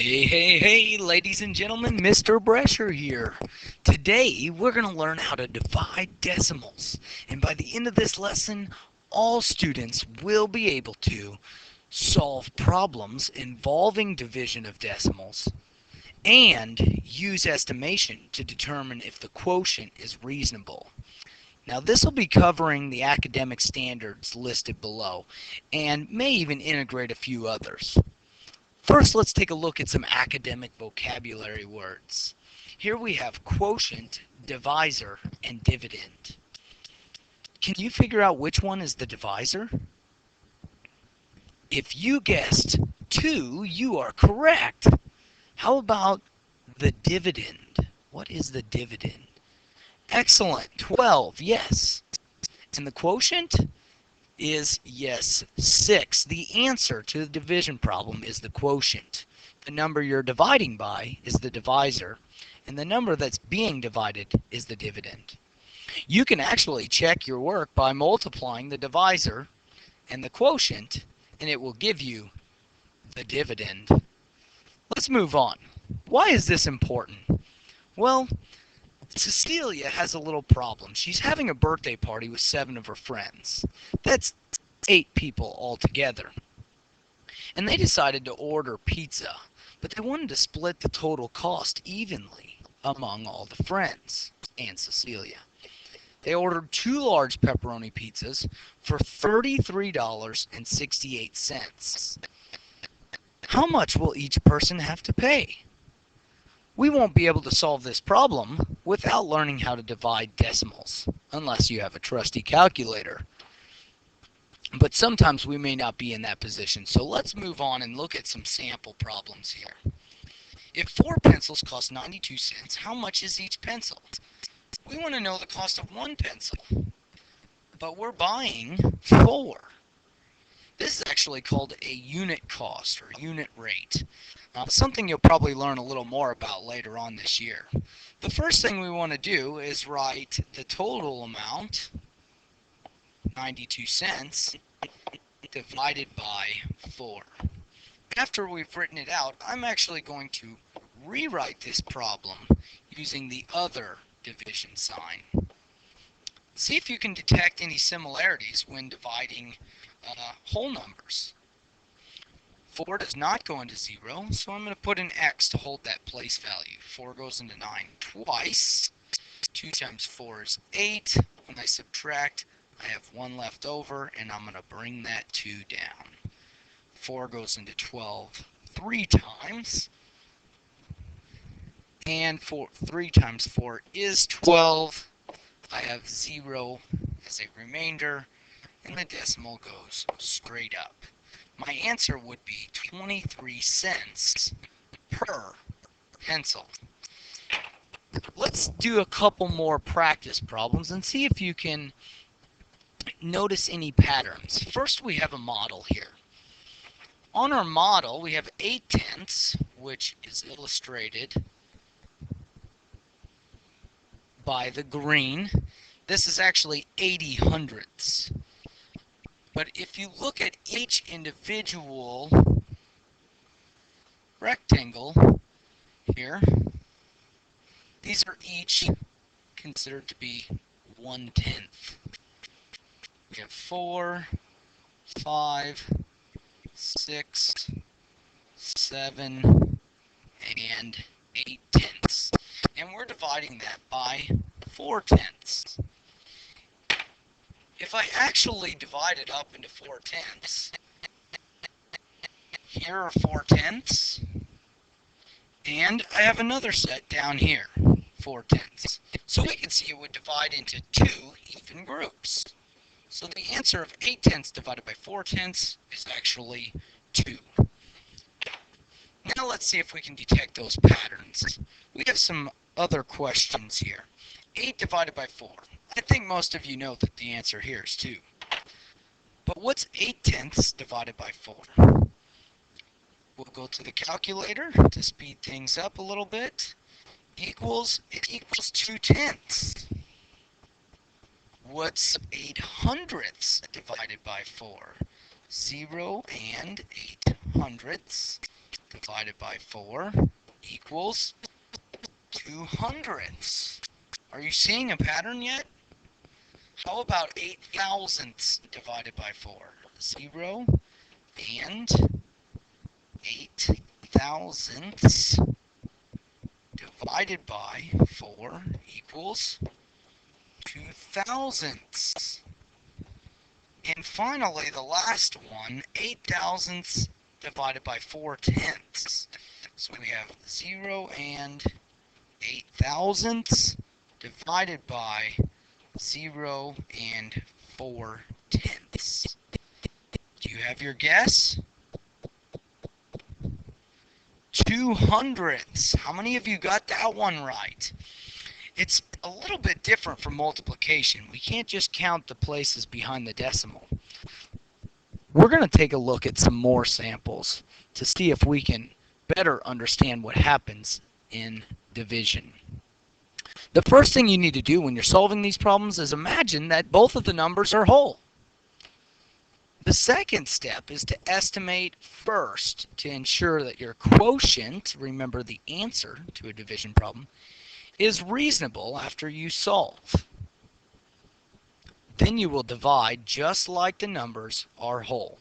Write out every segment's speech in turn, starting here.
Hey, ladies and gentlemen, Mr. Brescher here. Today, we're going to learn how to divide decimals. And by the end of this lesson, all students will be able to solve problems involving division of decimals and use estimation to determine if the quotient is reasonable. Now, this will be covering the academic standards listed below and may even integrate a few others. First, let's take a look at some academic vocabulary words. Here we have quotient, divisor, and dividend. Can you figure out which one is the divisor? If you guessed 2, you are correct. How about the dividend? What is the dividend? Excellent, 12, yes. And the quotient is, yes, 6. The answer to the division problem is the quotient. The number you're dividing by is the divisor, and the number that's being divided is the dividend. You can actually check your work by multiplying the divisor and the quotient, and it will give you the dividend. Let's move on. Why is this important? Well, Cecilia has a little problem. She's having a birthday party with 7 of her friends. That's 8 people altogether. And they decided to order pizza, but they wanted to split the total cost evenly among all the friends and Cecilia. They ordered 2 large pepperoni pizzas for $33.68. How much will each person have to pay? We won't be able to solve this problem without learning how to divide decimals, unless you have a trusty calculator. But sometimes we may not be in that position, so let's move on and look at some sample problems here. If 4 pencils cost 92 cents, how much is each pencil? We want to know the cost of 1 pencil, but we're buying 4. This is actually called a unit cost or unit rate. Something you'll probably learn a little more about later on this year. The first thing we want to do is write the total amount, 92 cents, divided by 4. After we've written it out, I'm actually going to rewrite this problem using the other division sign. See if you can detect any similarities when dividing whole numbers. 4 does not go into 0, so I'm going to put an X to hold that place value. 4 goes into 9 twice. 2 times 4 is 8. When I subtract, I have 1 left over, and I'm going to bring that 2 down. 4 goes into 12 3 times. And 3 times 4 is 12. I have 0 as a remainder, and the decimal goes straight up. My answer would be 23 cents per pencil. Let's do a couple more practice problems and see if you can notice any patterns. First, we have a model here. On our model, we have 8/10, which is illustrated by the green. This is actually 80 hundredths. But if you look at each individual rectangle here, these are each considered to be 1/10. We have 4, 5, 6, 7, and 8/10. And we're dividing that by 4/10. If I actually divide it up into 4/10, here are 4/10, and I have another set down here, 4/10. So we can see it would divide into 2 even groups. So the answer of 8/10 divided by 4/10 is actually 2. Now let's see if we can detect those patterns. We have some other questions here. 8 divided by 4. I think most of you know that the answer here is 2. But what's 8/10 divided by 4? We'll go to the calculator to speed things up a little bit. It equals 2/10. What's 8 hundredths divided by 4? 0 and 8 hundredths. divided by 4 equals 2 hundredths. Are you seeing a pattern yet? How about 8 thousandths divided by 4? 0 and 8 thousandths divided by 4 equals 2 thousandths. And finally, the last one, 8 thousandths divided by 4 tenths. So we have 0 and 8 thousandths divided by 0 and 4 tenths. Do you have your guess? 2 hundredths. How many of you got that one right? It's a little bit different from multiplication. We can't just count the places behind the decimal. We're going to take a look at some more samples to see if we can better understand what happens in division. The first thing you need to do when you're solving these problems is imagine that both of the numbers are whole. The second step is to estimate first to ensure that your quotient, remember the answer to a division problem, is reasonable after you solve. Then you will divide just like the numbers are whole.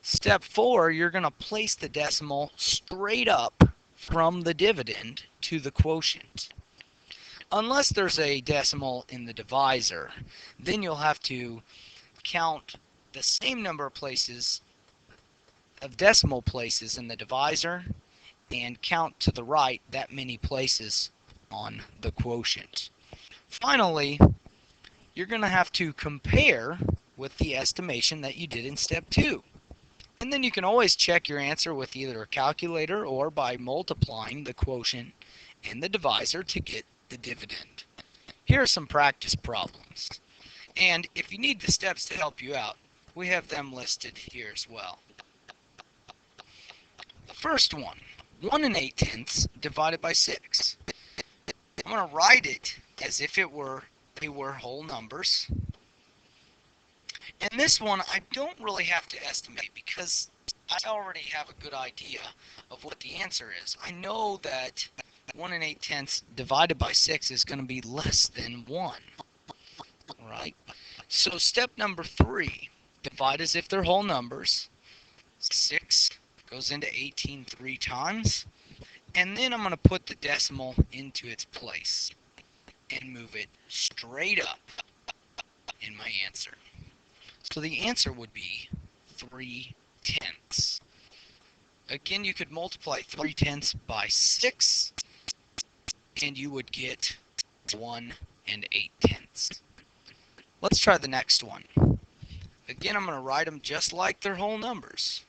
Step 4, you're going to place the decimal straight up from the dividend to the quotient. Unless there's a decimal in the divisor, then you'll have to count the same number of places of decimal places in the divisor and count to the right that many places on the quotient. Finally, you're going to have to compare with the estimation that you did in step 2. And then you can always check your answer with either a calculator or by multiplying the quotient and the divisor to get the dividend. Here are some practice problems. And if you need the steps to help you out, we have them listed here as well. The first one, 1 and 8 tenths divided by 6. I'm going to write it as if they were whole numbers. And this one, I don't really have to estimate because I already have a good idea of what the answer is. I know that 1 and 8 tenths divided by 6 is going to be less than 1. Right? So step number 3, divide as if they're whole numbers. 6 goes into 18 3 times. And then I'm going to put the decimal into its place and move it straight up in my answer. So the answer would be 3 tenths. Again, you could multiply 3 tenths by 6 and you would get 1 and 8 tenths. Let's try the next one. Again, I'm going to write them just like they're whole numbers.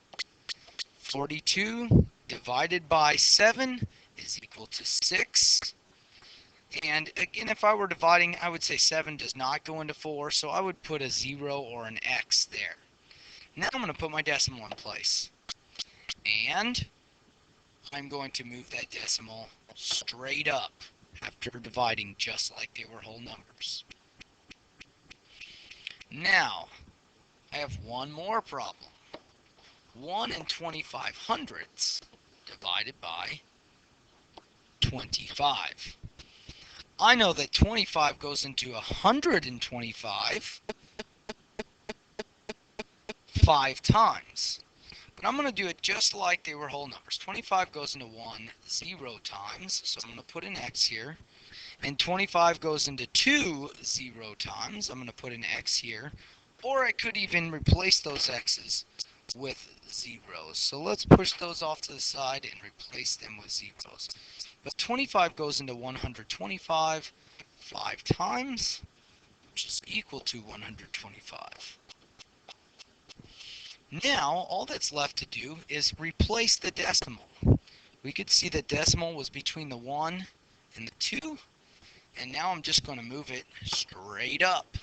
42 divided by 7 is equal to 6. And again, if I were dividing, I would say 7 does not go into 4, so I would put a 0 or an X there. Now I'm going to put my decimal in place. And I'm going to move that decimal straight up after dividing just like they were whole numbers. Now, I have one more problem. 1 and 25 hundredths divided by 25. I know that 25 goes into 125 5 times. But I'm going to do it just like they were whole numbers. 25 goes into 1 0 times, so I'm going to put an X here. And 25 goes into 2 0 times. I'm going to put an X here. Or I could even replace those X's with zeros. So let's push those off to the side and replace them with zeros. But 25 goes into 125 5 times, which is equal to 125. Now, all that's left to do is replace the decimal. We could see the decimal was between the 1 and the 2, and now I'm just going to move it straight up.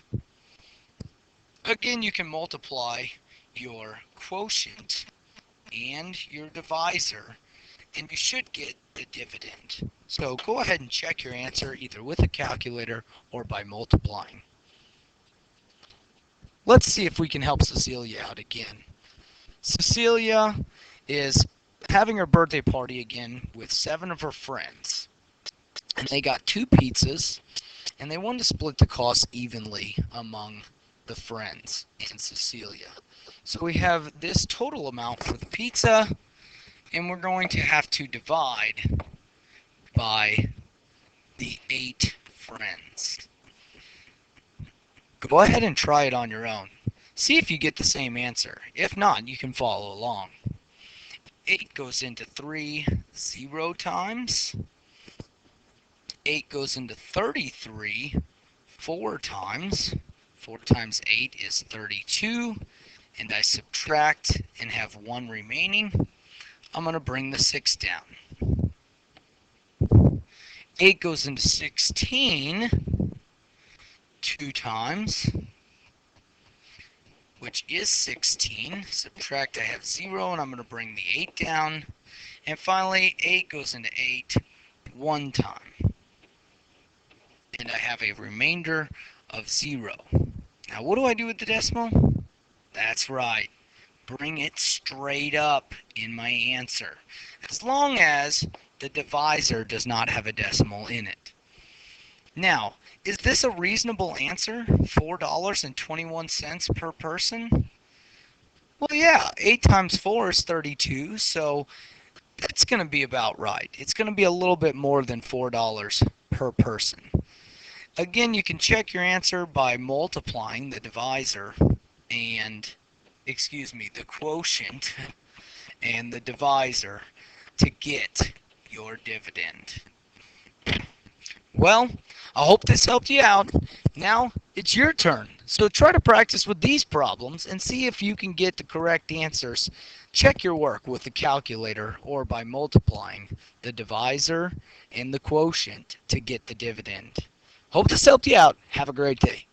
Again, you can multiply your quotient and your divisor, and you should get the dividend. So go ahead and check your answer either with a calculator or by multiplying. Let's see if we can help Cecilia out again. Cecilia is having her birthday party again with 7 of her friends. And they got 2 pizzas, and they wanted to split the cost evenly among the friends and Cecilia. So we have this total amount for the pizza, and we're going to have to divide by the 8 friends. Go ahead and try it on your own. See if you get the same answer. If not, you can follow along. 8 goes into 3 0 times. 8 goes into 33 4 times. 4 times 8 is 32. And I subtract and have 1 remaining. I'm going to bring the 6 down. 8 goes into 16 2 times, which is 16. Subtract, I have 0, and I'm going to bring the 8 down. And finally, 8 goes into 8 1 time. And I have a remainder of 0. Now, what do I do with the decimal? That's right. Bring it straight up in my answer, as long as the divisor does not have a decimal in it. Now, is this a reasonable answer? $4.21 per person? Well, yeah, 8 times 4 is 32, so that's going to be about right. It's going to be a little bit more than $4 per person. Again, you can check your answer by multiplying the divisor and, the quotient and the divisor to get your dividend. Well, I hope this helped you out. Now it's your turn. So try to practice with these problems and see if you can get the correct answers. Check your work with the calculator or by multiplying the divisor and the quotient to get the dividend. Hope this helped you out. Have a great day.